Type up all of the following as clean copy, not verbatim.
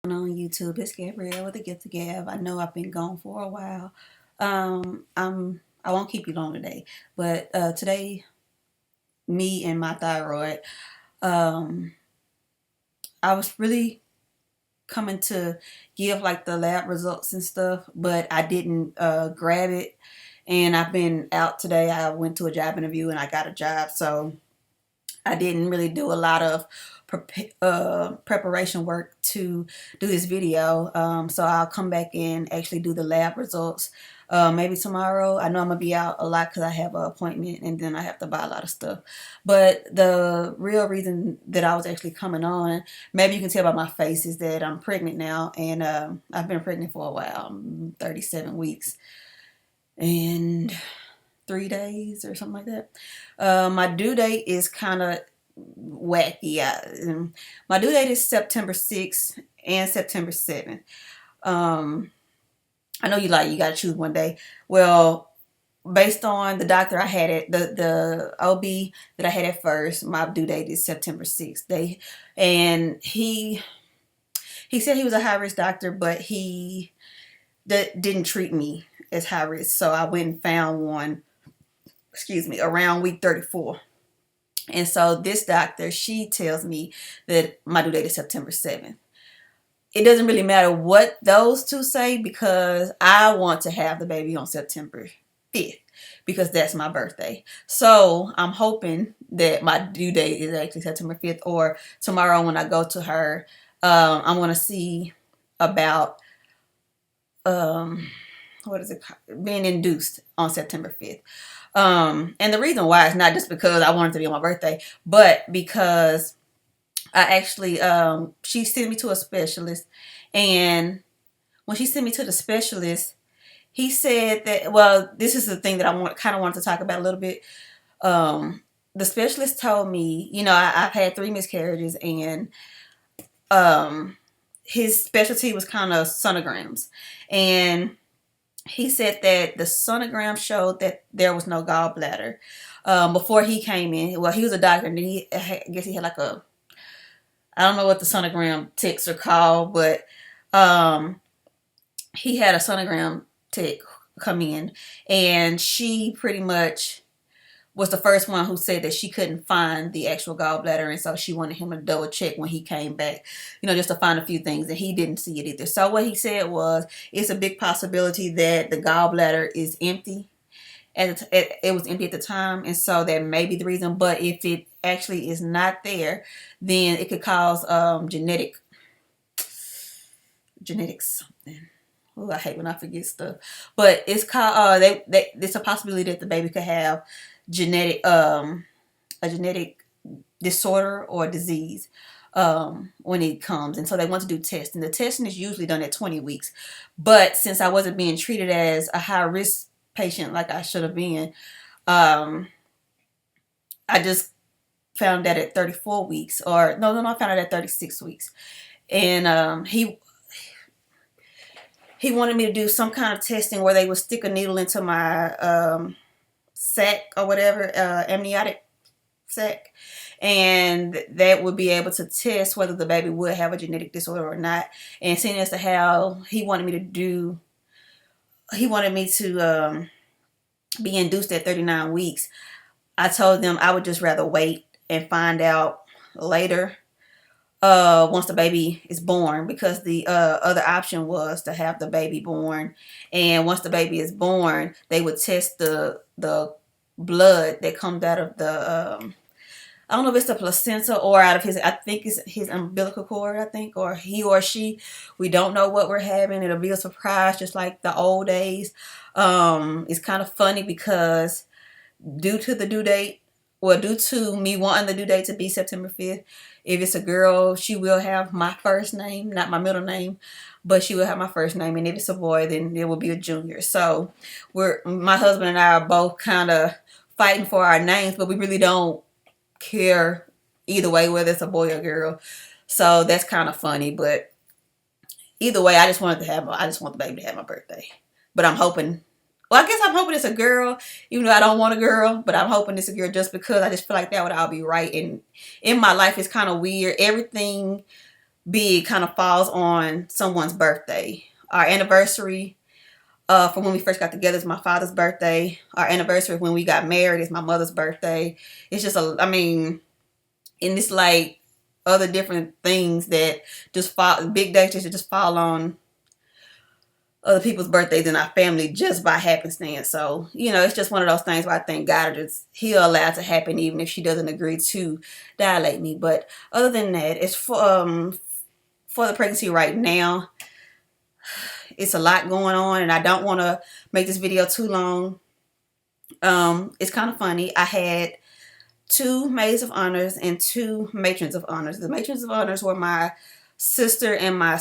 On YouTube, it's Gabrielle with the Gift to Gab. I know I've been gone for a while. I won't keep you long today, but today, me and my thyroid, um, I was really coming to give like the lab results and stuff, but I didn't grab it. And I've been out today. I went to a job interview and I got a job, so I didn't really do a lot of preparation work to do this video. So I'll come back and actually do the lab results maybe tomorrow. I know I'm going to be out a lot because I have an appointment and then I have to buy a lot of stuff. But the real reason that I was actually coming on, maybe you can tell by my face, is that I'm pregnant now. And I've been pregnant for a while. I'm 37 weeks and 3 days or something like that. My due date is kind of wacky. My due date is September 6th and September 7th. I know you gotta choose one day. Well, based on the doctor I had at the OB that I had at first, my due date is September 6th. And he said he was a high risk doctor, but he didn't treat me as high risk. So I went and found one, around week 34. And so this doctor, she tells me that my due date is September 7th. It doesn't really matter what those two say because I want to have the baby on September 5th because that's my birthday. So I'm hoping that my due date is actually September 5th, or tomorrow when I go to her, I'm going to see about what is it called? Being induced on September 5th. And the reason why is not just because I wanted to be on my birthday, but because I actually, she sent me to a specialist, and when she sent me to the specialist, he said that, well, this is the thing that I kind of wanted to talk about a little bit. The specialist told me, I've had 3 miscarriages, and his specialty was kind of sonograms, and he said that the sonogram showed that there was no gallbladder. Before he came in, well, he was a doctor, and then I guess he had like I don't know what the sonogram techs are called, but he had a sonogram tech come in, and she pretty much was the first one who said that she couldn't find the actual gallbladder, and so she wanted him to double check when he came back, just to find a few things, and he didn't see it either. So what he said was, it's a big possibility that the gallbladder is empty. It was empty at the time, and so that may be the reason. But if it actually is not there, then it could cause genetics something. Oh, I hate when I forget stuff. But it's called it's a possibility that the baby could have a genetic disorder or disease when it comes. And so they want to do testing. The testing is usually done at 20 weeks. But since I wasn't being treated as a high risk patient like I should have been, I just found that at 34 weeks, or no, I found it at 36 weeks. And he wanted me to do some kind of testing where they would stick a needle into my sac or whatever, amniotic sac, and that would be able to test whether the baby would have a genetic disorder or not. And seeing as to how he wanted me to be induced at 39 weeks, I told them I would just rather wait and find out later once the baby is born, because the other option was to have the baby born, and once the baby is born, they would test the blood that comes out of the I don't know if it's the placenta or out of I think it's his umbilical cord, I think, or he or she. We don't know what we're having. It'll be a surprise, just like the old days. It's kind of funny because due to the due date, well, due to me wanting the due date to be September 5th, if it's a girl, she will have my first name, not my middle name, but she will have my first name. And if it's a boy, then it will be a junior. So my husband and I are both kind of fighting for our names, but we really don't care either way, whether it's a boy or girl. So that's kind of funny. But either way, I just want the baby to have my birthday. But I'm hoping, well, I guess I'm hoping it's a girl, even though I don't want a girl, but I'm hoping it's a girl just because I just feel like that would all be right. And in my life, it's kind of weird. Everything big kind of falls on someone's birthday. Our anniversary from when we first got together is my father's birthday. Our anniversary when we got married is my mother's birthday. It's just I mean, and it's like other different things that just fall, big days just fall on other people's birthdays in our family just by happenstance. So, it's just one of those things where I thank God He'll allow it to happen even if she doesn't agree to dilate me. But other than that, it's for the pregnancy right now. It's a lot going on, and I don't want to make this video too long. It's kind of funny. I had 2 maids of honors and 2 matrons of honors. The matrons of honors were my sister and my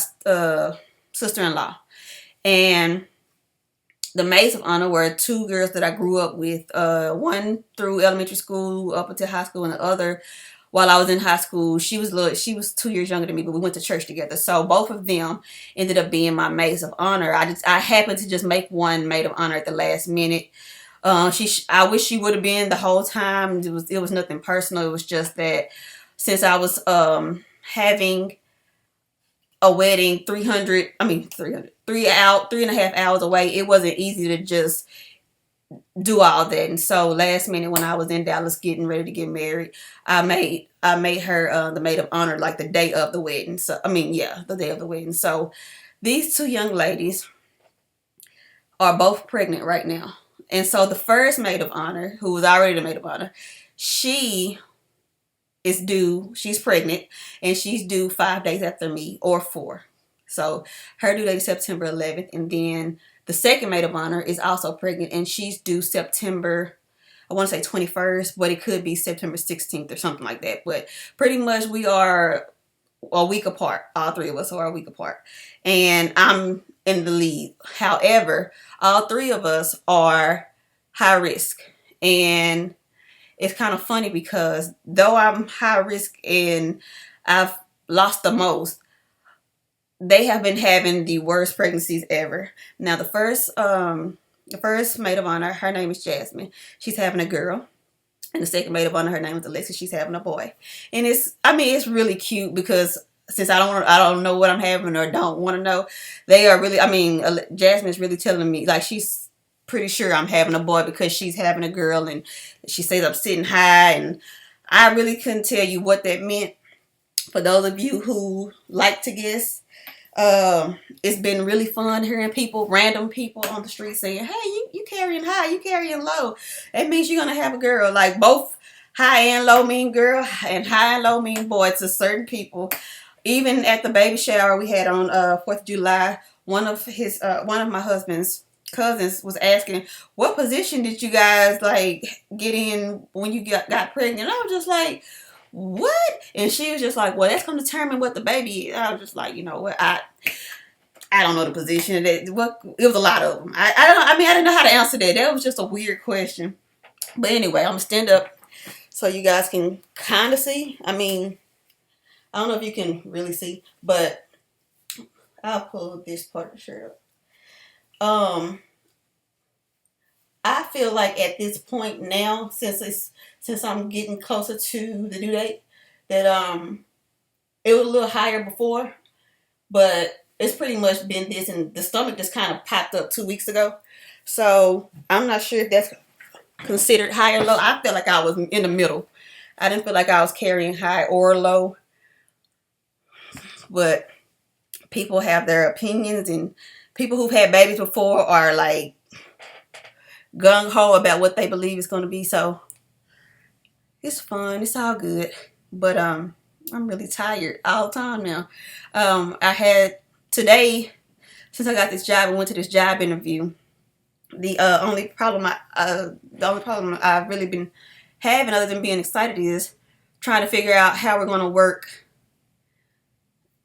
sister-in-law. And the maids of honor were 2 girls that I grew up with. One through elementary school up until high school, and the other while I was in high school. She was 2 years younger than me, but we went to church together. So both of them ended up being my maids of honor. I happened to just make one maid of honor at the last minute. I wish she would have been the whole time. It was nothing personal. It was just that since I was having a wedding 3.5 hours away, it wasn't easy to just do all that. And so last minute when I was in Dallas getting ready to get married, I made her the maid of honor like the day of the wedding. So the day of the wedding. So these 2 young ladies are both pregnant right now. And so the first maid of honor, who was already the maid of honor, she's pregnant, and she's due 5 days after me, or 4. So her due date is September 11th. And then the second maid of honor is also pregnant, and she's due September, I want to say 21st, but it could be September 16th or something like that. But pretty much we are a week apart. All 3 of us are a week apart. And I'm in the lead. However, all 3 of us are high risk. And it's kind of funny because though I'm high risk and I've lost the most, they have been having the worst pregnancies ever. Now the first maid of honor, her name is Jasmine. She's having a girl. And the second maid of honor, her name is Alexis. She's having a boy. And it's really cute because since I don't know what I'm having or don't want to know, they are really, Jasmine's really telling me, like, she's pretty sure I'm having a boy because she's having a girl, and she says I'm sitting high, and I really couldn't tell you what that meant. For those of you who like to guess, it's been really fun hearing random people on the street saying, hey, you carrying high, you carrying low. That means you're going to have a girl. Like, both high and low mean girl, and high and low mean boy to certain people. Even at the baby shower we had on 4th of July, one of my husband's cousins was asking, what position did you guys like get in when you got pregnant? And I was just like, what? And she was just like, well, that's going to determine what the baby is. I was just like, you know what, I don't know the position. It was a lot of them. I didn't know how to answer that. That was just a weird question. But anyway, I'm going to stand up so you guys can kind of see. I don't know if you can really see, but I'll pull this part of the shirt up. I feel like at this point now, since I'm getting closer to the due date, that it was a little higher before, but it's pretty much been this, and the stomach just kind of popped up 2 weeks ago. So I'm not sure if that's considered high or low. I feel like I was in the middle. I didn't feel like I was carrying high or low. But people have their opinions, and people who've had babies before are like gung-ho about what they believe it's going to be. So it's fun. It's all good. But I'm really tired all the time now. I had today, since I got this job and went to this job interview, the only problem I've really been having, other than being excited, is trying to figure out how we're going to work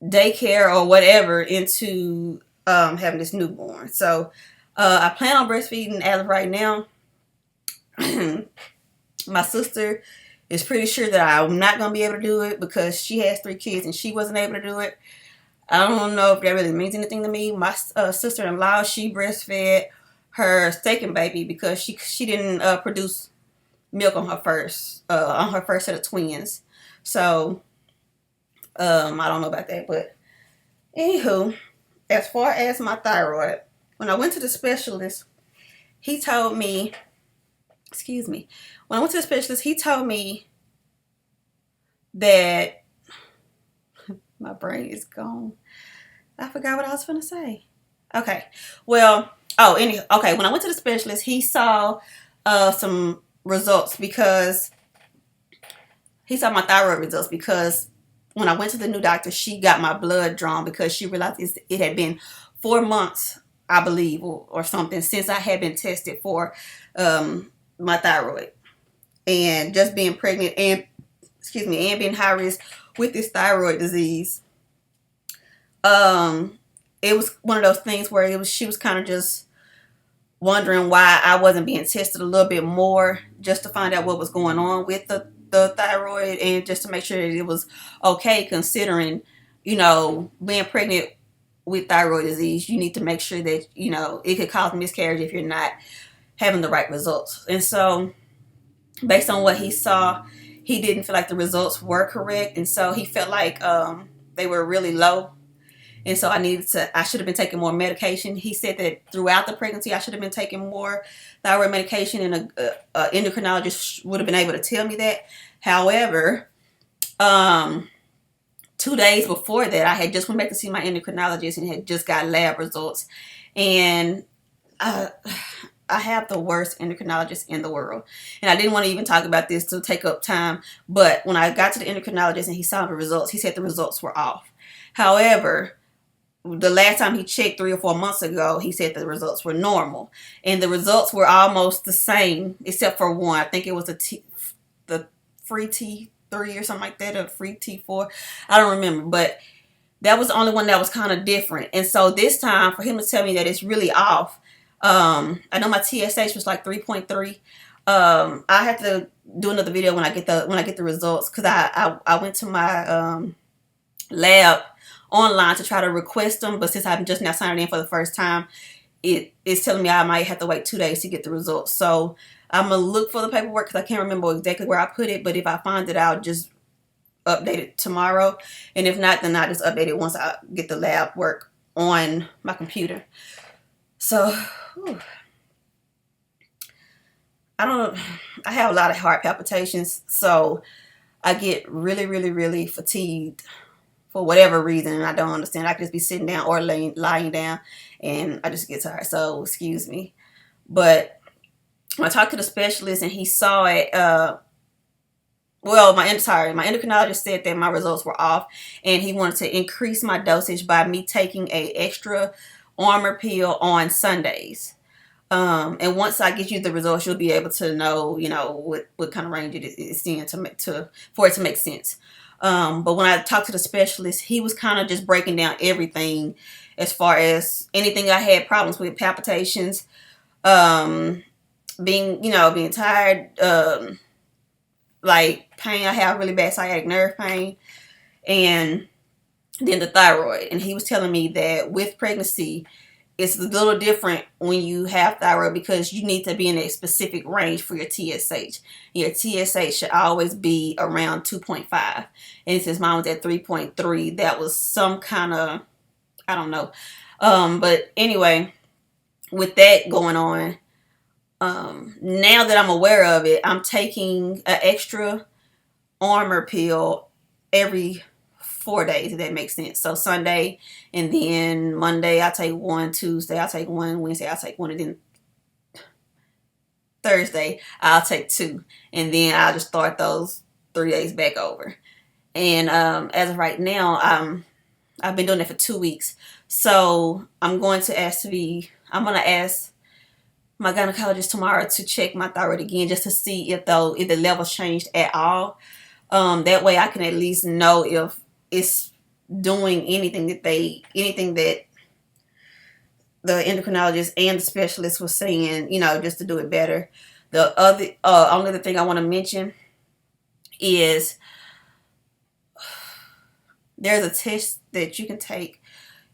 daycare or whatever into having this newborn. So I plan on breastfeeding as of right now. My sister is pretty sure that I'm not going to be able to do it because she has 3 kids and she wasn't able to do it. I don't know if that really means anything to me. My sister-in-law, she breastfed her second baby because she didn't produce milk on her first set of twins. So I don't know about that, but anywho, as far as my thyroid, when I went to the specialist, he told me, excuse me, when I went to the specialist, he told me that my brain is gone. I forgot what I was going to say. Okay. Well, okay. When I went to the specialist, he saw some results because he saw my thyroid results because when I went to the new doctor, she got my blood drawn because she realized it had been 4 months, I believe, or something since I had been tested for my thyroid. And just being pregnant and, excuse me, and being high risk with this thyroid disease, it was one of those things where she was kind of just wondering why I wasn't being tested a little bit more just to find out what was going on with the thyroid and just to make sure that it was okay, considering, being pregnant with thyroid disease, you need to make sure that, it could cause miscarriage if you're not having the right results. And so based on what he saw, he didn't feel like the results were correct. And so he felt like they were really low. And so I should have been taking more medication. He said that throughout the pregnancy, I should have been taking more thyroid medication, and a endocrinologist would have been able to tell me that. However, 2 days before that, I had just went back to see my endocrinologist and had just got lab results. And I have the worst endocrinologist in the world. And I didn't want to even talk about this to take up time. But when I got to the endocrinologist and he saw the results, he said the results were off. However, the last time he checked 3 or 4 months ago, he said the results were normal. And the results were almost the same, except for one. I think it was the free T3 or something like that, or free T4. I don't remember. But that was the only one that was kind of different. And so this time, for him to tell me that it's really off, I know my TSH was like 3.3. I have to do another video when I get the results, because I went to my lab online to try to request them, but since I'm just now signing in for the first time, it's telling me I might have to wait 2 days to get the results. So I'm gonna look for the paperwork because I can't remember exactly where I put it, but if I find it, I'll just update it tomorrow, and if not, then I'll just update it once I get the lab work on my computer. So whew. I have a lot of heart palpitations, so I get really, really, really fatigued for whatever reason, and I don't understand. I could just be sitting down or lying down, and I just get tired. So excuse me. But when I talked to the specialist and he saw it, my endocrinologist said that my results were off, and he wanted to increase my dosage by me taking a extra armor pill on Sundays. And once I get you the results, you'll be able to know, what kind of range it is in for it to make sense. But when I talked to the specialist, he was kind of just breaking down everything as far as anything I had problems with, palpitations, being tired, like pain. I have really bad sciatic nerve pain, and then the thyroid. And he was telling me that with pregnancy, it's a little different when you have thyroid because you need to be in a specific range for your TSH. Your TSH should always be around 2.5. And since mine was at 3.3, that was some kind of, I don't know. But anyway, with that going on, now that I'm aware of it, I'm taking an extra armor pill every 4 days, if that makes sense. So Sunday, and then Monday I'll take one, Tuesday I'll take one, Wednesday I'll take one, and then Thursday I'll take two, and then I'll just start those 3 days back over. And as of right now, I've been doing it for 2 weeks. So I'm going to ask my gynecologist tomorrow to check my thyroid again, just to see if the levels changed at all. That way I can at least know if it's doing anything that the endocrinologist and the specialist was saying, just to do it better. The only other thing I want to mention is there's a test that you can take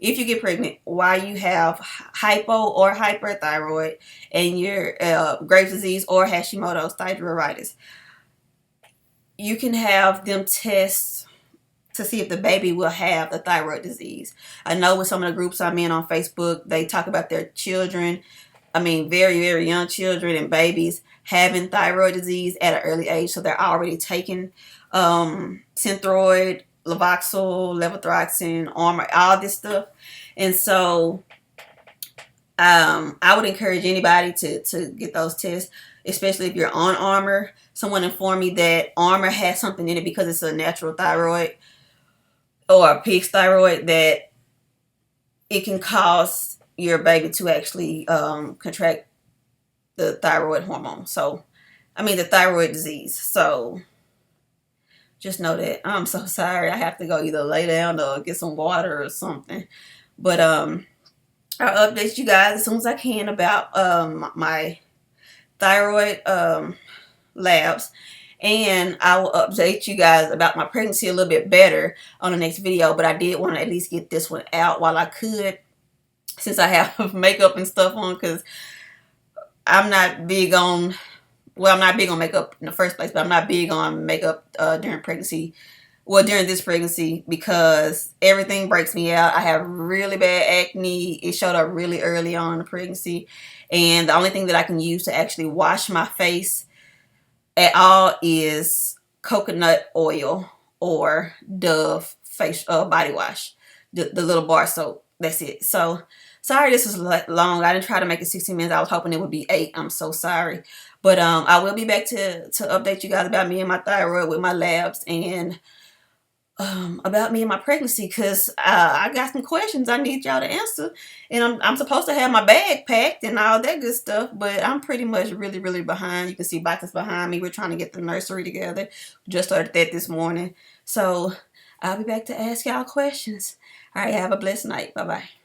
if you get pregnant while you have hypo or hyperthyroid and your Graves' disease or Hashimotos, thyroiditis. You can have them test to see if the baby will have the thyroid disease. I know with some of the groups I'm in on Facebook, they talk about their children, I mean, very, very young children and babies having thyroid disease at an early age. So they're already taking Synthroid, Levoxyl, levothyroxine, Armor, all this stuff. And so I would encourage anybody to get those tests, especially if you're on Armor. Someone informed me that Armor has something in it because it's a natural thyroid or a pig's thyroid that it can cause your baby to actually contract the thyroid hormone. So, I mean, the thyroid disease. So, just know that. I'm so sorry. I have to go either lay down or get some water or something. But I'll update you guys as soon as I can about my thyroid labs. And I will update you guys about my pregnancy a little bit better on the next video. But I did want to at least get this one out while I could, since I have makeup and stuff on, because I'm not big on, well, I'm not big on makeup in the first place, but I'm not big on makeup during pregnancy. Well, during this pregnancy, because everything breaks me out. I have really bad acne. It showed up really early on in the pregnancy. And the only thing that I can use to actually wash my face at all is coconut oil or Dove face body wash, the little bar soap. That's it. So sorry this is long. I didn't try to make it 16 minutes. I was hoping it would be 8. I'm so sorry. But I will be back to update you guys about me and my thyroid with my labs, and about me and my pregnancy, because I got some questions I need y'all to answer. And I'm supposed to have my bag packed and all that good stuff, but I'm pretty much really, really behind. You can see boxes behind me. We're trying to get the nursery together. Just started that this morning. So I'll be back to ask y'all questions. All right, have a blessed night. Bye-bye.